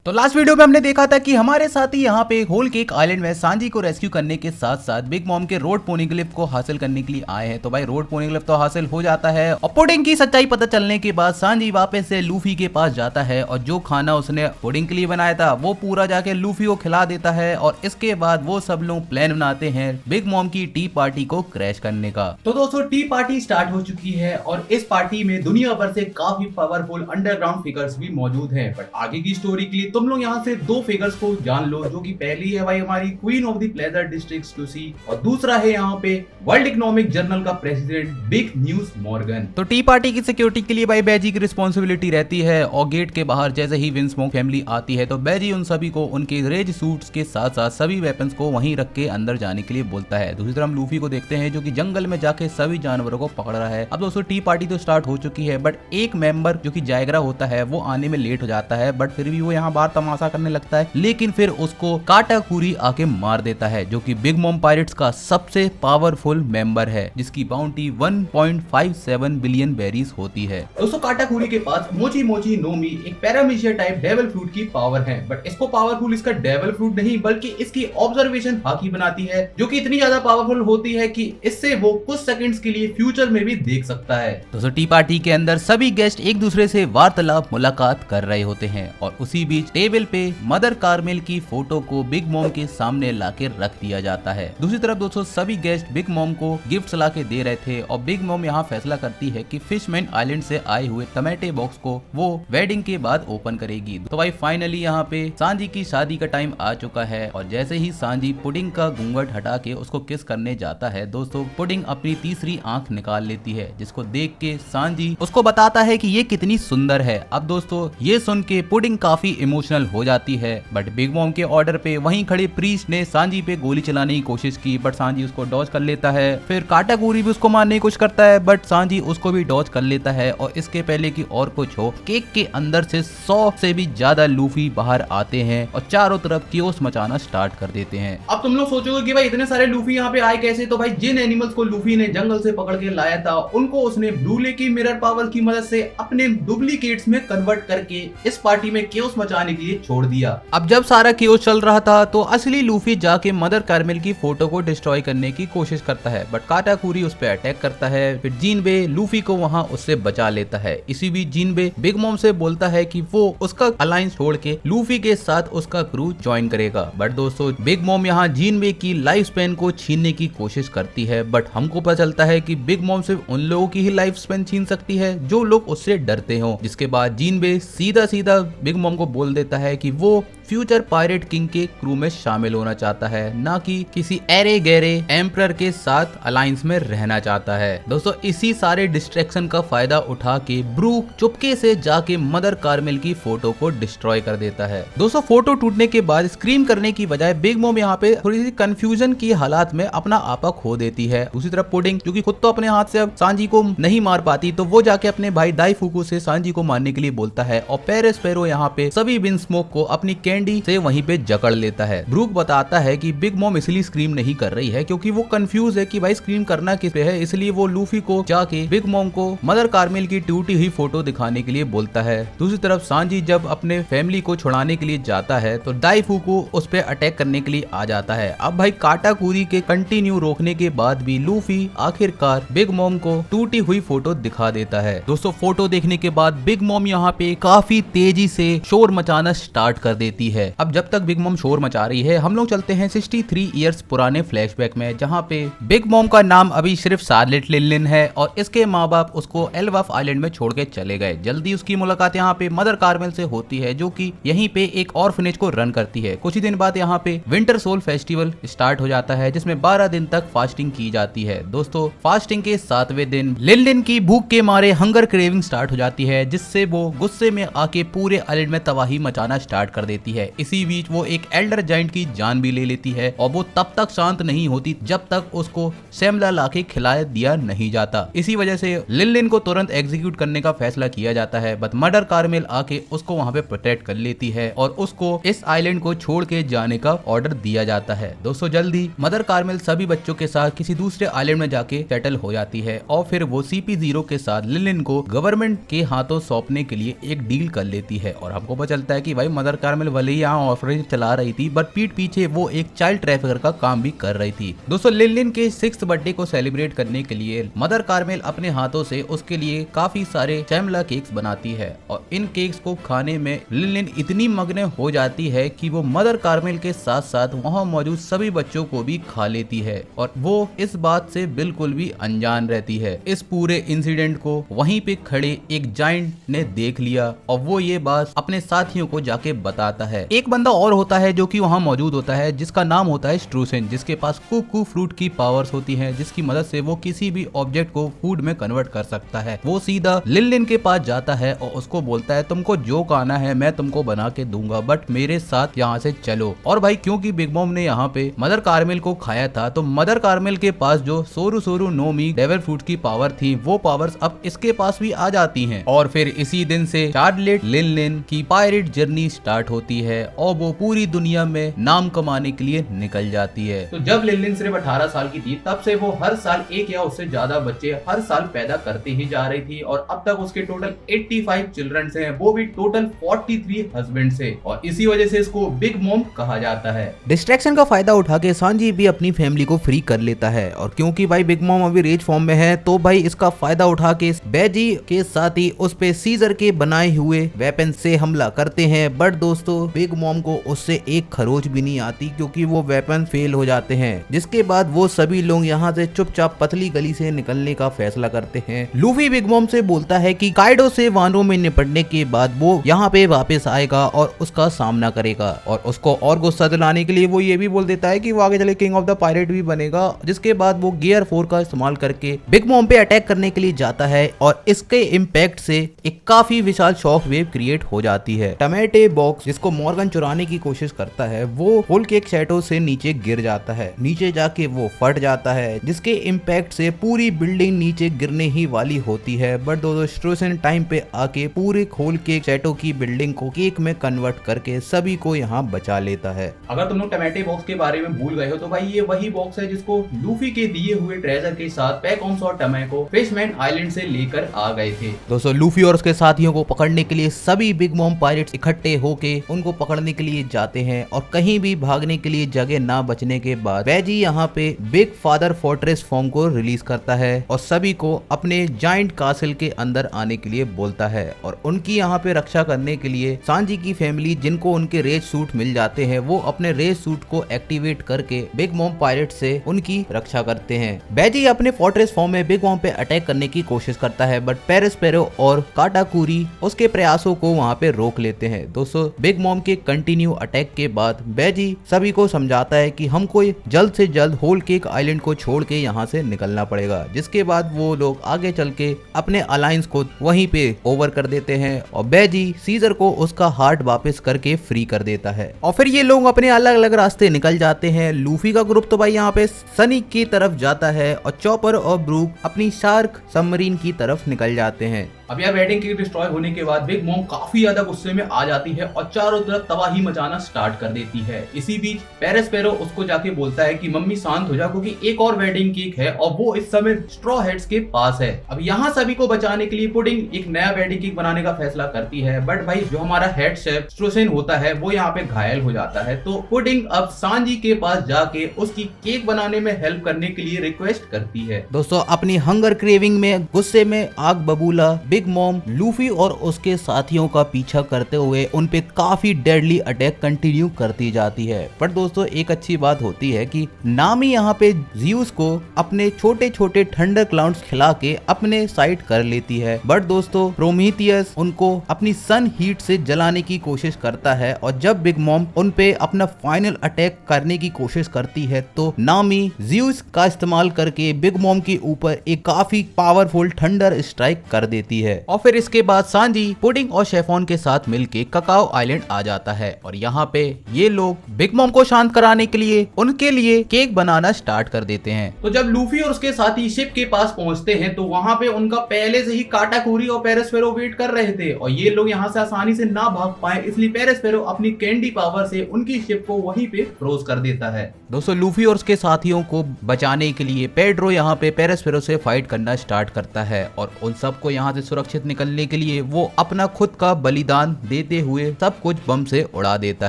तो last video में हमने देखा था कि हमारे साथी यहाँ पे होल केक आइलैंड में सांजी को रेस्क्यू करने के साथ साथ बिग मॉम के रोड पोनीग्लिफ को हासिल करने के लिए आए हैं। तो भाई रोड पोनीग्लिफ तो हासिल हो जाता है और पुडिंग की सच्चाई पता चलने के बाद सांजी वापस से लूफी के पास जाता है और जो खाना उसने पुडिंग के लिए बनाया था वो पूरा जाके लूफी को खिला देता है और इसके बाद वो सब लोग प्लान बनाते हैं बिग मॉम की टी पार्टी को क्रैश करने का। तो दोस्तों टी पार्टी स्टार्ट हो चुकी है और इस पार्टी में दुनिया भर से काफी पावरफुल अंडरग्राउंड फिगर्स भी मौजूद हैं। बट आगे की स्टोरी के लिए तुम लोग यहाँ से दो फिगर्स को जान लो, जो कि पहली है भाई हमारी queen of the pleasure district Lucy और दूसरा है यहाँ पे वर्ल्ड इकोनॉमिक जर्नल का प्रेसिडेंट बिग न्यूज मॉर्गन। तो टी पार्टी की सिक्योरिटी के लिए भाई बैजी की रिस्पॉन्सिबिलिटी रहती है और गेट के बाहर जैसे ही विंस्मोक फैमिली आती है तो बैजी उन सभी को उनके रेज सूट्स के साथ साथ सभी वेपन्स को वहीं रख के अंदर जाने के लिए बोलता है। दूसरी तरफ हम लूफी को देखते हैं जो कि जंगल में जाके सभी जानवरों को पकड़ रहा है। अब दोस्तों टी पार्टी तो स्टार्ट हो चुकी है बट एक मेंबर जो कि जायग्रा होता है वो आने में लेट हो जाता है बट फिर भी वो यहाँ बाहर तमाशा करने लगता है, लेकिन फिर उसको काटाकुरी आके मार देता है जो कि बिग मॉम पायरेट्स का सबसे पावरफुल मेंबर है जिसकी बाउंटी 1.57 बिलियन बेरीज होती है। दोस्तों काटाकुरी के पास मोची मोची नोमी एक पैरामीशिया टाइप डेविल फ्रूट की पावर है बट इसको पावरफुल इसका डेविल फ्रूट नहीं बल्कि इसकी ऑब्जर्वेशन हाकी बनाती है जो कि इतनी ज्यादा पावरफुल होती है कि इससे वो कुछ सेकंड्स के लिए फ्यूचर में भी देख सकता है। दोस्तों टी पार्टी के अंदर सभी गेस्ट एक दूसरे से वार्तालाप मुलाकात कर रहे होते हैं और उसी बीच टेबल पे मदर कार्मेल की फोटो को बिग मॉम के सामने लाके रख दिया जाता है। दूसरी तरफ दोस्तों सभी गेस्ट बिग मॉम को गिफ्ट्स लाके दे रहे थे और बिग मॉम यहाँ फैसला करती है कि फिशमैन आइलैंड से आए हुए टमाटे बॉक्स को वो वेडिंग के बाद ओपन करेगी। तो भाई फाइनली यहाँ पे सांजी की शादी का टाइम आ चुका है और जैसे ही सांजी पुडिंग का घूंघट हटा के उसको किस करने जाता है दोस्तों पुडिंग अपनी तीसरी आंख निकाल लेती है जिसको देख के सांजी उसको बताता है कि ये कितनी सुंदर है। अब दोस्तों ये सुन के पुडिंग काफी इमोशनल हो जाती है बट बिग मॉम के ऑर्डर पे वहीं खड़े प्रीस्ट ने सांजी पे गोली चलाने की कोशिश की बट सांजी उसको डॉज कर लेता है। फिर काटाकुरी भी उसको मारने की कोशिश करता है बट सांजी उसको भी डॉज कर लेता है और इसके पहले की और कुछ हो केक के अंदर से 100 से भी ज्यादा लूफी बाहर आते हैं और चारों तरफ कियोस मचाना स्टार्ट कर देते हैं। अब तुम लोग सोचोगे कि भाई इतने सारे लूफी यहाँ पे आए कैसे, तो भाई जिन एनिमल्स को लूफी ने जंगल से पकड़ के लाया था उनको उसने ब्लूले की मिरर पावर की मदद से अपने डुप्लीकेट्स में कन्वर्ट करके इस पार्टी में कियोस मचाने के लिए छोड़ दिया। अब जब सारा कियोस चल रहा था तो असली लूफी जाके मदर कार्मेल की फोटो को डिस्ट्रॉय करने की कोशिश करता है बट काटाकुरी उस पर अटैक करता है। फिर जिनबे लूफी को वहां उससे बचा लेता है। इसी बीच जिनबे बिग मॉम से बोलता है कि वो उसका अलायंस छोड़ के लूफी के साथ उसका क्रू ज्वाइन करेगा बट दोस्तों बिग मॉम यहाँ जिनबे की लाइफ स्पेन को छीनने की कोशिश करती है बट हमको पता चलता है कि बिग मॉम सिर्फ उन लोगों की ही लाइफ स्पेन छीन सकती है जो लोग उससे डरते हो। जिसके बाद जिनबे सीधा सीधा बिग मॉम को बोल देता है कि वो फ्यूचर पायरेट किंग के क्रू में शामिल होना चाहता है, ना कि किसी एरे गहरे एम्परर के साथ अलायंस में रहना चाहता है। दोस्तों इसी सारे डिस्ट्रैक्शन का फायदा उठा के ब्रूक चुपके से जाके मदर कार्मेल की फोटो को डिस्ट्रॉय कर देता है। दोस्तों फोटो टूटने के बाद स्क्रीम करने की बजाय बिग मॉम यहाँ पे थोड़ी सी कंफ्यूजन की हालात में अपना आपा खो देती है। दूसरी तरफ पुडिंग जो कि खुद तो अपने हाथ से अब सांजी को नहीं मार पाती तो वो जाके अपने भाई दाईफुकू से सांजी को मारने के लिए बोलता है और पेरिस पेरो यहाँ पे सभी विंस्मोक को अपनी कैंडी से वहीं पे जकड़ लेता है। ब्रूक बताता है कि बिग मॉम इसलिए स्क्रीम नहीं कर रही है क्योंकि वो कंफ्यूज है कि भाई स्क्रीम करना किस पे है, इसलिए वो लूफी को जाके बिग मॉम को मदर कार्मेल की टूटी हुई फोटो दिखाने के लिए बोलता है। दूसरी तरफ सांजी जब अपने फैमिली को छुड़ाने के लिए जाता है तो दाईफुकू उस पे अटैक करने के लिए आ जाता है। अब भाई काटाकुरी के कंटिन्यू रोकने के बाद भी लूफी आखिरकार बिग मॉम को टूटी हुई फोटो दिखा देता है। दोस्तों फोटो देखने के बाद बिग मॉम यहाँ पे काफी तेजी से शोर मचाना स्टार्ट कर देती है। अब जब तक बिग मॉम शोर मचा रही है हम लोग चलते हैं 63 इयर्स पुराने फ्लैशबैक में जहाँ पे बिग मॉम का नाम अभी सिर्फ शार्लेट लिनलिन है और इसके माँ बाप उसको एल्वफ आइलैंड में छोड़ के चले गए। जल्दी उसकी मुलाकात यहाँ पे मदर कार्मेल से होती है जो कि यहीं पे एक ऑर्फनेज को रन करती है। कुछ ही दिन बाद यहाँ पे विंटर सोल फेस्टिवल स्टार्ट हो जाता है जिसमें 12 दिन तक फास्टिंग की जाती है। दोस्तों फास्टिंग के 7वें दिन लिनलिन की भूख के मारे हंगर क्रेविंग स्टार्ट हो जाती है जिससे वो गुस्से में आके पूरे आइलैंड में तबाही मचाना स्टार्ट कर देती है। इसी बीच वो एक एल्डर जाइंट की जान भी ले लेती है और वो तब तक शांत नहीं होती जब तक उसको सेमला लाके खिलाया दिया नहीं जाता। इसी वजह से लिनलिन को तुरंत एग्जीक्यूट करने का फैसला किया जाता है बट मदर कार्मेल आके उसको वहां पे प्रोटेक्ट कर लेती है और उसको इस आइलैंड को छोड़ के जाने का ऑर्डर दिया जाता है। दोस्तों जल्दी मदर कार्मेल सभी बच्चों के साथ किसी दूसरे आइलैंड में जाके सेटल हो जाती है और फिर वो CP0 के साथ लिनलिन को गवर्नमेंट के हाथों सौंपने के लिए एक डील कर लेती है और हमको पता चलता है कि भाई मदर कार्मेल भले ही यहाँ ऑर्फनेज चला रही थी बट पीठ पीछे वो एक चाइल्ड ट्रैफिकर का काम भी कर रही थी। दोस्तों लिनलिन के 6th बर्थडे को सेलिब्रेट करने के लिए मदर कार्मेल अपने हाथों से उसके लिए काफी सारे चैमला केक्स बनाती है और इन केक्स को खाने में लिनलिन इतनी मग्न हो जाती है कि वो मदर कार्मेल के साथ साथ वहाँ मौजूद सभी बच्चों को भी खा लेती है और वो इस बात से बिल्कुल भी अनजान रहती है। इस पूरे इंसिडेंट को वहीं पे खड़े एक जायंट ने देख लिया और वो ये बात अपने साथियों को जाके बताता है। एक बंदा और होता है जो कि वहाँ मौजूद होता है जिसका नाम होता है स्ट्रूसेन, जिसके पास कुकू फ्रूट की पावर्स होती हैं जिसकी मदद से वो किसी भी ऑब्जेक्ट को फूड में कन्वर्ट कर सकता है। वो सीधा लिनलिन के पास जाता है और उसको बोलता है तुमको जो खाना है मैं तुमको बना के दूंगा बट मेरे साथ यहाँ से चलो। और भाई क्योंकि बिग मॉम ने यहाँ पे मदर कार्मेल को खाया था तो मदर कार्मेल के पास जो सोरू सोरू नोमी डेविल फ्रूट की पावर थी वो पावर्स अब इसके पास भी आ जाती हैं और फिर इसी दिन से चार्लेट लिनलिन की पायरेट जर्नी स्टार्ट होती है और वो पूरी दुनिया में नाम कमाने के लिए निकल जाती है। तो जब लिनलिन सिर्फ 18 साल की थी तब से वो हर साल एक या उससे ज्यादा बच्चे हर साल पैदा करती ही जा रही थी और अब तक उसके टोटल 85 चिल्ड्रन हैं, वो भी टोटल 43 हस्बैंड से, और इसी वजह से इसको बिग मॉम कहा जाता है। डिस्ट्रैक्शन का फायदा उठा के सांजी भी अपनी फैमिली को फ्री कर लेता है और क्योंकि भाई बिग मॉम अभी रेज फॉर्म में है तो भाई इसका फायदा उठा के बैजी के साथ ही उस पे सीजर के बनाए हुए वेपन से हमला करते हैं। बट दोस्तों बिग मॉम को उससे एक खरोच भी नहीं आती क्योंकि वो वेपन फेल हो जाते हैं, जिसके बाद वो सभी लोग यहाँ से चुपचाप पतली गली से निकलने का फैसला करते हैं। लूफी बिग मॉम से बोलता है कि काइडो से वानों में निपटने के बाद वो यहाँ पे वापस आएगा और उसका सामना करेगा और उसको और गुस्सा दिलाने के लिए वो ये भी बोल देता है कि वो आगे चले किंग ऑफ द पायरेट भी बनेगा, जिसके बाद वो गियर 4 का इस्तेमाल करके बिग मॉम पे अटैक करने के लिए जाता है और इसके इम्पैक्ट से एक काफी विशाल शॉक वेव क्रिएट हो जाती है। टमेटे बॉक्स जिसको मॉर्गन चुराने की कोशिश करता है वो होल केक शैडो से नीचे गिर जाता है, नीचे जाके वो फट जाता है जिसके इम्पैक्ट से पूरी बिल्डिंग नीचे गिरने ही वाली होती है। बट दोस्तों स्ट्रूसेन टाइम पे आके पूरे होल केक शैडो की बिल्डिंग को केक में कन्वर्ट करके सभी को यहाँ बचा लेता है। अगर तुम लोग टमेटे बॉक्स के बारे में भूल गए हो तो भाई ये वही बॉक्स है जिसको लूफी के दिए हुए ट्रेजर के साथ पैकॉम्स और टमैको फिशमैन आइलैंड से लेकर आ गए थे। दोस्तों लूफी और उसके साथियों को पकड़ने के लिए सभी बिग मॉम पायरेट्स इकट्ठे होके उनको पकड़ने के लिए जाते हैं और कहीं भी भागने के लिए जगह ना बचने के बाद बैजी यहाँ पे बिग फादर फोर्ट्रेस फॉर्म को रिलीज करता है और सभी को अपने जाइंट कासल के अंदर आने के लिए बोलता है और उनकी यहाँ पे रक्षा करने के लिए सांजी की फैमिली जिनको उनके रेज सूट मिल जाते हैं वो अपने रेज सूट को एक्टिवेट करके बिग मॉम पायरेट से उनकी रक्षा करते हैं। बैजी अपने फोर्ट्रेस फॉर्म में बिग मॉम पे अटैक करने की कोशिश करता है बट पेरिस्पेरो और काटाकुरी उसके प्रयासों को वहाँ पे रोक लेते हैं। दोस्तों बिग मॉम के कंटिन्यू अटैक के बाद बैजी सभी को समझाता है कि हमको जल्द से जल्द होल केक आइलैंड को छोड़ के यहाँ से निकलना पड़ेगा, जिसके बाद वो लोग आगे चल के अपने अलायंस को वहीं पे ओवर कर देते हैं और बैजी सीजर को उसका हार्ट वापस करके फ्री कर देता है और फिर ये लोग अपने अलग अलग रास्ते निकल जाते हैं। लूफी का ग्रुप तो भाई यहाँ पे सनी की तरफ जाता है और चॉपर और ब्रूक अपनी शार्क सबमरीन की तरफ निकल जाते हैं। अब यार वेडिंग केक डिस्ट्रॉय होने के बाद बिग मॉम काफी ज्यादा गुस्से में आ जाती है और चारों तरफ तबाही मचाना स्टार्ट कर देती है। इसी बीच पेरिस्पेरो उसको जाके बोलता है कि मम्मी शांत हो जा क्योंकि एक और वेडिंग केक है और वो इस समय स्ट्रॉ हेड्स के पास है। अब यहाँ सभी को बचाने के लिए पुडिंग एक नया वेडिंग केक बनाने का फैसला करती है बट भाई जो हमारा हेड शेफ स्ट्रूसेन होता है वो यहाँ पे घायल हो जाता है तो पुडिंग अब सांजी के पास जाके उसकी केक बनाने में हेल्प करने के लिए रिक्वेस्ट करती है। दोस्तों अपनी हंगर क्रेविंग में गुस्से में आग बबूला बिग मॉम लूफी और उसके साथियों का पीछा करते हुए उन पे काफी डेडली अटैक कंटिन्यू करती जाती है। पर दोस्तों एक अच्छी बात होती है कि नामी यहाँ पे ज़्यूस को अपने छोटे छोटे थंडर क्लाउड्स खिला के अपने साइड कर लेती है बट दोस्तों प्रोमीथियस उनको अपनी सन हीट से जलाने की कोशिश करता है और जब बिग मॉम उन पे अपना फाइनल अटैक करने की कोशिश करती है तो नामी ज़्यूस का इस्तेमाल करके बिग मॉम के ऊपर एक काफी पावरफुल थंडर स्ट्राइक कर देती है और फिर इसके बाद सांजी पुडिंग और शेफॉन के साथ मिलके ककाओ आइलैंड आ जाता है और यहाँ पे ये लोग बिग मॉम को शांत कराने के लिए उनके लिए केक बनाना स्टार्ट कर देते हैं। तो जब लूफी और उसके साथी शिप के पास पहुंचते हैं तो वहाँ पे उनका पहले से ही काटाकुरी और पेरिस्पेरो वेट कर रहे थे और ये लोग यहाँ से आसानी से ना भाग पाए इसलिए पेरिस्पेरो अपनी कैंडी पावर से उनकी शिप को वहीं पे फ्रोज कर देता है। दोस्तों लूफी और उसके साथियों को बचाने के लिए पेड्रो यहाँ पे पेरिस्पेरो से फाइट करना स्टार्ट करता है और उन सबको यहाँ से सुरक्षित निकलने के लिए वो अपना खुद का बलिदान देते हुए सब कुछ बम से उड़ा देता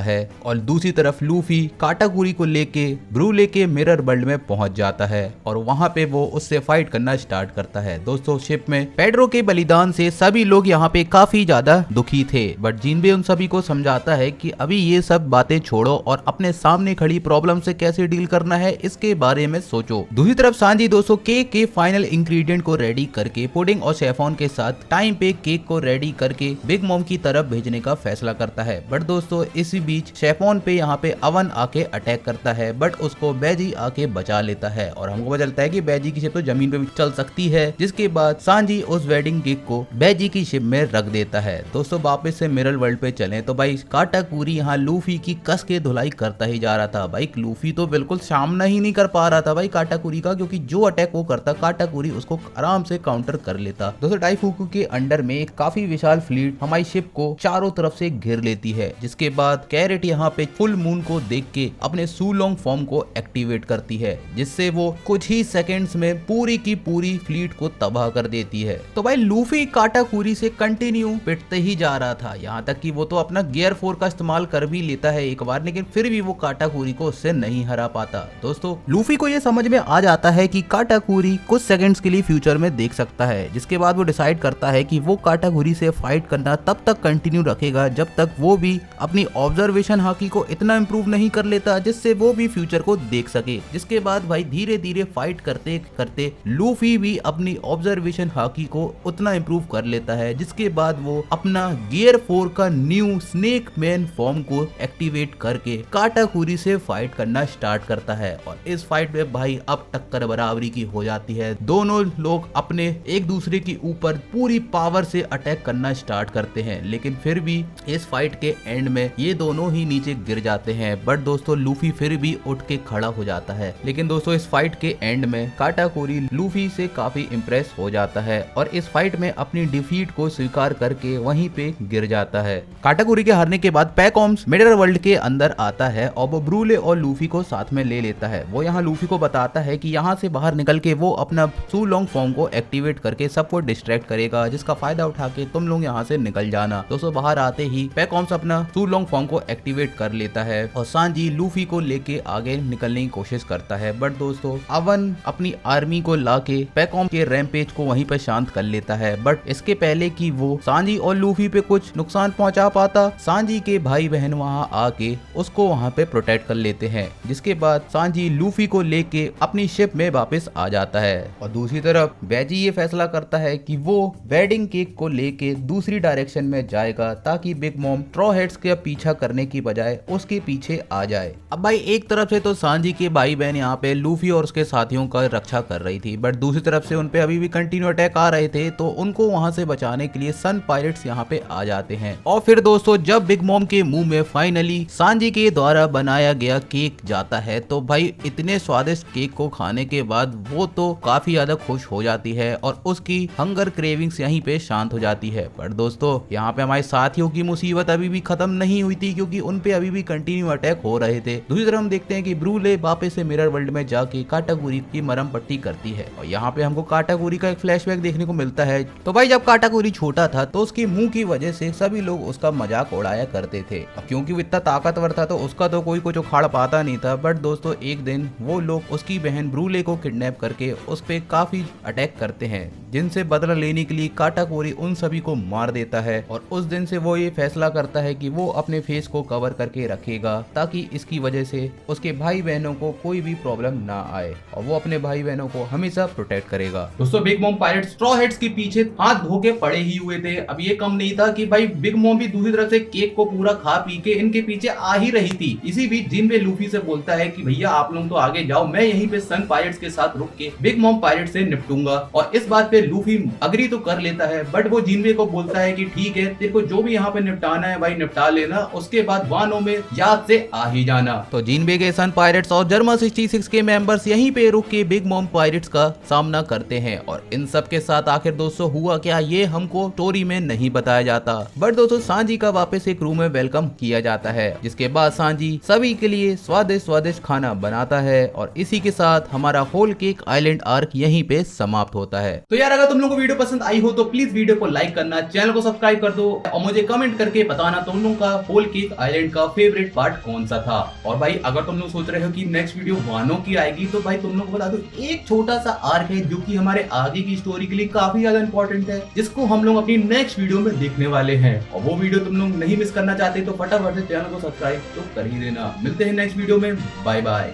है। और दूसरी तरफ लूफी काटाकुरी को लेके ब्रूले के मिरर वर्ल्ड में पहुंच जाता है और वहां पे वो उससे फाइट करना स्टार्ट करता है। दोस्तों शिप में पेड्रो के बलिदान से सभी लोग यहाँ पे काफी ज्यादा दुखी थे, बट जिनबे उन सभी को समझाता है कि अभी ये सब बातें छोड़ो और अपने सामने खड़ी प्रॉब्लम से कैसे डील करना है इसके बारे में सोचो। दूसरी तरफ सांजी दोस्तों केक के फाइनल इंग्रेडिएंट को रेडी करके पुडिंग और शेफॉन के साथ टाइम पे केक को रेडी करके बिग मॉम की तरफ भेजने का फैसला करता है। बट दोस्तों इसी बीच शेफॉन पे यहाँ पे अवन आके अटैक करता है, बट उसको बैजी आके बचा लेता है और हमको पता चलता है कि बैजी की शिप तो जमीन पे भी चल सकती है। जिसके बाद सांजी उस वेडिंग केक को बैजी की शिप में रख देता है। दोस्तों वापस से मिरर वर्ल्ड पे चलें तो भाई काटाकुरी यहाँ लूफी की कस के धुलाई करता ही जा रहा था। भाई लूफी तो बिल्कुल सामना ही नहीं कर पा रहा था भाई काटाकुरी का, क्योंकि जो अटैक वो करता काटाकुरी उसको आराम से काउंटर कर लेता। दोस्तों डाइफुकू के अंडर में एक काफी विशाल फ्लीट हमारी शिप को चारों तरफ से घेर लेती है। जिसके बाद कैरेट यहाँ पे फुल मून को देख के अपने सूलोंग फॉर्म को एक्टिवेट करती है, जिससे वो कुछ ही सेकंड्स में पूरी की पूरी फ्लीट को तबाह कर देती है। तो भाई लूफी काटाकुरी से कंटिन्यू पिटते ही जा रहा था, यहाँ तक कि वो तो अपना गियर 4 का इस्तेमाल कर भी लेता है एक बार, लेकिन फिर भी वो काटाकुरी को उससे नहीं हरा पाता। दोस्तों लूफी को ये समझ में आ जाता है कि काटाकुरी कुछ सेकंड्स के लिए फ्यूचर में देख सकता है। जिसके बाद वो डिसाइड करता है कि वो काटाकुरी से फाइट करना तब तक कंटिन्यू रखेगा जब तक वो भी अपनी ऑब्जर्वेशन हाकी को इतना इम्प्रूव नहीं कर लेता जिससे वो भी फ्यूचर को देख सके। जिसके बाद भाई धीरे धीरे फाइट करते करते लूफी भी अपनी ऑब्जर्वेशन हाकी को उतना इम्प्रूव कर लेता है, जिसके बाद वो अपना गियर 4 का न्यू स्नेक मैन फॉर्म को एक्टिवेट करके काटाकुरी से फाइट करना स्टार्ट करता है। और इस फाइट में भाई अब टक्कर बराबरी की हो जाती है। दोनों लोग अपने एक दूसरे के ऊपर पूरी पावर से अटैक करना स्टार्ट करते हैं, लेकिन फिर भी इस फाइट के एंड में ये दोनों ही नीचे गिर जाते हैं। बट दोस्तों लूफी फिर भी उठ के खड़ा हो जाता है। लेकिन दोस्तों इस फाइट के एंड में काटाकुरी लूफी से काफी इम्प्रेस हो जाता है और इस फाइट में अपनी डिफीट को स्वीकार करके वहीं पे गिर जाता है। काटाकुरी के हारने के बाद पैकॉम्स मिरर वर्ल्ड के अंदर आता है और वो ब्रूले और लूफी को साथ में ले लेता है। वो यहाँ लूफी को बताता है कि यहाँ से बाहर निकल के वो अपना सूलोंग फॉर्म को एक्टिवेट करके सबको डिस्ट्रैक्ट करेगा, जिसका फायदा उठा के तुम लोग यहाँ से निकल जाना। दोस्तों बाहर आते ही पैकॉम्स अपना सूलोंग फॉर्म को एक्टिवेट कर लेता है और सांजी लूफी को लेके आगे निकलने की कोशिश करता है। बट दोस्तों अवन अपनी आर्मी को लाके पैकॉम के रैम्पेज को वहीं पर शांत कर लेता है। बट इसके पहले कि वो सांजी और लूफी पे कुछ नुकसान पहुंचा पाता, सांजी के भाई बहन वहां आके उसको वहां पे प्रोटेक्ट कर लेते हैं। जिसके बाद सांजी लूफी को लेके अपनी शिप में वापस आ जाता है। और दूसरी तरफ बैजी ये फैसला करता है कि वो वेडिंग केक को लेके दूसरी डायरेक्शन में जाएगा ताकि बिग मॉम स्ट्रॉ हेड्स का पीछा करने की बजाय उसके पीछे आ जाए। अब भाई एक तरफ से तो सांजी के भाई बहन यहाँ पे लूफी और उसके साथियों का रक्षा कर रही थी, बट दूसरी तरफ से उनपे अभी भी कंटिन्यू अटैक आ रहे थे, तो उनको वहां से बचाने के लिए सन पायरेट्स यहाँ पे आ जाते हैं। और फिर दोस्तों जब बिग मॉम के मुंह में फाइनली सांजी के द्वारा बनाया गया केक जाता है तो भाई इतने स्वादिष्ट केक को खाने के बाद वो तो काफी ज्यादा खुश हो जाती है और उसकी हंगर क्रेविंग्स यहीं पे शांत हो जाती है। पर दोस्तों यहाँ पे हमारे साथियों की मुसीबत अभी भी खत्म नहीं हुई थी, क्योंकि उनपे अभी भी कंटिन्यू अटैक हो रहे थे। दूसरी तरफ हम देखते हैं कि ब्रूले वापस से मिरर वर्ल्ड में जाके काटाकुरी की मरम पट्टी करती है और यहाँ पे हमको काटाकुरी का एक फ्लैशबैक देखने को मिलता है। तो भाई जब काटाकुरी छोटा था तो उसके मुंह की वजह से सभी लोग उसका मजाक उड़ाया करते थे, क्योंकि वो इतना ताकतवर था तो उसका तो कोई कुछ उखाड़ पाता नहीं था। बट दोस्तों एक दिन वो लोग उसकी बहन ब्रूले को किडनैप करके उस पे काफी अटैक करते हैं, जिनसे बदला लेने के लिए काटाकुरी उन सभी को मार देता है। और उस दिन से वो ये फैसला करता है कि वो अपने फेस को कवर करके रखेगा ताकि इसकी वजह से उसके भाई बहनों को कोई भी प्रॉब्लम ना आए और वो अपने भाई बहनों को हमेशा प्रोटेक्ट करेगा। दोस्तों big mom pirate straw heads के पीछे हाथ धो के पड़े ही हुए थे। अब ये कम नहीं था कि भाई बिग मॉम भी दूसरी तरफ से केक को पूरा खा पी के इनके पीछे आ ही रही थी। इसी बीच जिनबे लूफी से बोलता है कि भैया आप लोग तो आगे जाओ, मैं यहीं पे सन पायरेट्स के साथ रुक के बिग मॉम पायरेट से निपटूंगा। और इस बात पे लूफी अग्री तो कर लेता है, बट वो जिनबे को बोलता है कि ठीक है तेरे को जो भी यहाँ पे निपटाना है भाई निपटा लेना, उसके बाद वानों में याद से आ ही जाना। तो जिनबे के सन पायरेट्स और जर्मा 66 के मेंबर्स यहीं पे रुक के बिग मॉम पायरेट्स का सामना करते हैं। और इन सब के साथ आखिर दोस्तों हुआ क्या ये हमको स्टोरी में नहीं बताया जाता, बट दोस्तों सांजी का वापस एक रूम में वेलकम किया जाता है, जिसके बाद सांजी सभी के लिए स्वादिष्ट स्वादिष्ट खाना बनाता है। और इसी के साथ हमारा होल केक आइलैंड आर्क यहीं पे समाप्त होता है। तो यार अगर तुम लोगों को वीडियो पसंद आई हो तो प्लीज वीडियो को लाइक करना, चैनल को सब्सक्राइब कर दो और मुझे कमेंट करके बताना तुम लोगों का होल केक आइलैंड का फेवरेट पार्ट कौन सा था। और भाई अगर तुम लोग सोच रहे हो कि नेक्स्ट वीडियो वानो की आएगी तो भाई तुम लोग को बता दो एक छोटा सा आर्क है जो कि हमारे आगे की स्टोरी के लिए काफी ज्यादा इंपॉर्टेंट है, जिसको हम लोग अपनी नेक्स्ट वीडियो में देखने वाले हैं। और वो वीडियो तुम लोग नहीं मिस करना चाहते तो फटाफट से चैनल को सब्सक्राइब तो कर ही देना। मिलते हैं नेक्स्ट वीडियो में, बाय बाय।